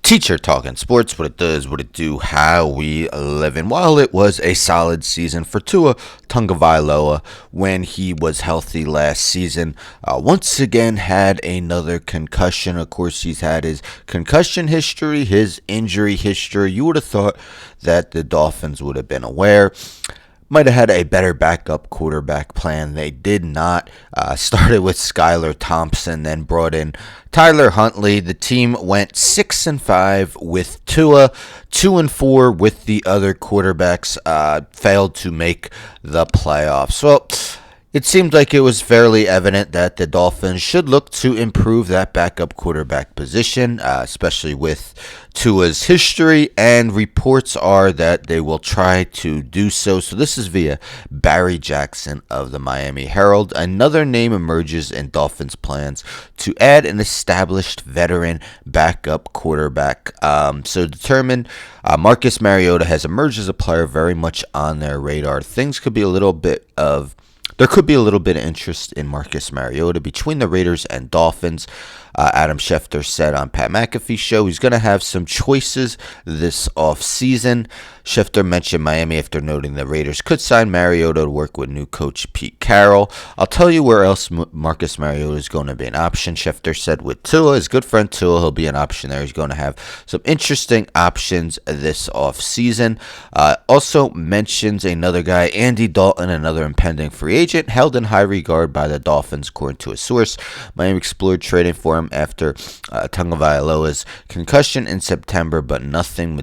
Teacher Talking Sports, what it does, what it do, how we live. And while it was a solid season for Tua Tagovailoa when he was healthy last season, once again had another concussion. Of course, he's had his concussion history, his injury history. You would have thought that the Dolphins would have been aware. Might have had a better backup quarterback plan. They did not. Started with Skylar Thompson, then brought in Tyler Huntley. The team went 6-5 with Tua, 2-4 with the other quarterbacks. Failed to make the playoffs. Well, it seemed like it was fairly evident that the Dolphins should look to improve that backup quarterback position, especially with Tua's history, and reports are that they will try to do so. So this is via Barry Jackson of the Miami Herald. Another name emerges in Dolphins' plans to add an established veteran backup quarterback. So determined, Marcus Mariota has emerged as a player very much on their radar. Things could be a little bit of There could be a little bit of interest in Marcus Mariota between the Raiders and Dolphins. Adam Schefter said on Pat McAfee's show he's going to have some choices this offseason. Schefter mentioned Miami after noting the Raiders could sign Mariota to work with new coach Pete Carroll. I'll tell you where else Marcus Mariota is going to be an option. Schefter said with Tua, his good friend Tua, he'll be an option there. He's going to have some interesting options this offseason. Also mentions another guy, Andy Dalton, another impending free agent, held in high regard by the Dolphins, according to a source. Miami explored trading for him after Tagovailoa's concussion in September, but nothing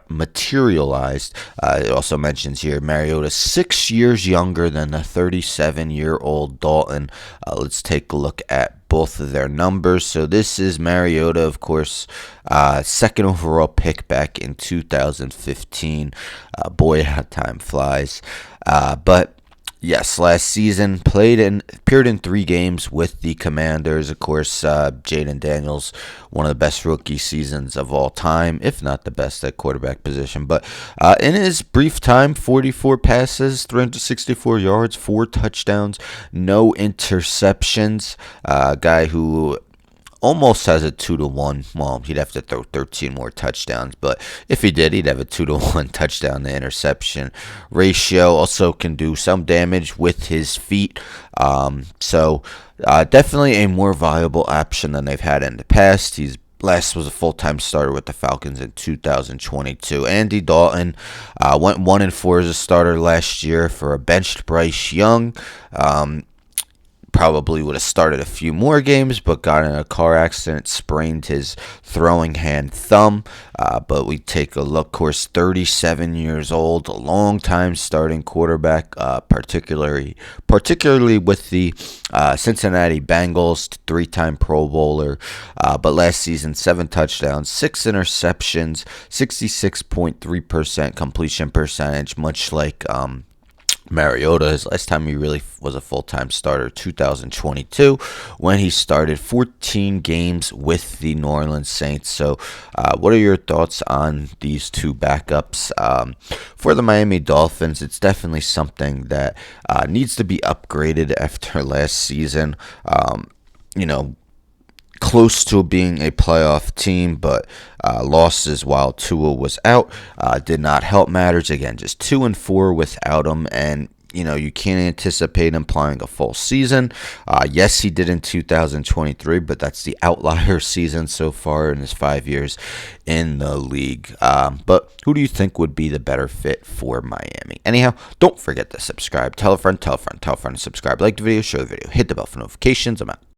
materialized. It also mentions here Mariota 6 years younger than the 37-year-old Dalton. Let's take a look at both of their numbers. So this is Mariota, of course, second overall pick back in 2015. Boy, how time flies. But yes, last season appeared in 3 games with the Commanders. Of course, Jaden Daniels, one of the best rookie seasons of all time, if not the best at quarterback position. But in his brief time, 44 passes, 364 yards, 4 touchdowns, no interceptions. Guy who almost has a 2-to-1. Well, he'd have to throw 13 more touchdowns, but if he did, he'd have a 2-to-1 touchdown to interception ratio. Also can do some damage with his feet. So definitely a more viable option than they've had in the past. He's last was a full-time starter with the Falcons in 2022. Andy Dalton went 1-4 as a starter last year for a benched Bryce Young. Probably would have started a few more games, but got in a car accident, sprained his throwing hand thumb. But we take a look, of course, 37 years old, a long-time starting quarterback, particularly with the Cincinnati Bengals, 3-time Pro Bowler. But last season, 7 touchdowns, 6 interceptions, 66.3% completion percentage, much like Mariota. His last time he really was a full-time starter, 2022, when he started 14 games with the New Orleans Saints. So what are your thoughts on these 2 backups? For the Miami Dolphins, it's definitely something that needs to be upgraded after last season. Close to being a playoff team, but losses while Tua was out did not help matters. Again, just 2-4 without him, and you can't anticipate him playing a full season. Yes, he did in 2023, but that's the outlier season so far in his 5 years in the league. But who do you think would be the better fit for Miami? Anyhow, don't forget to subscribe. Tell a friend, tell a friend, tell a friend to subscribe. Like the video, share the video, hit the bell for notifications. I'm out.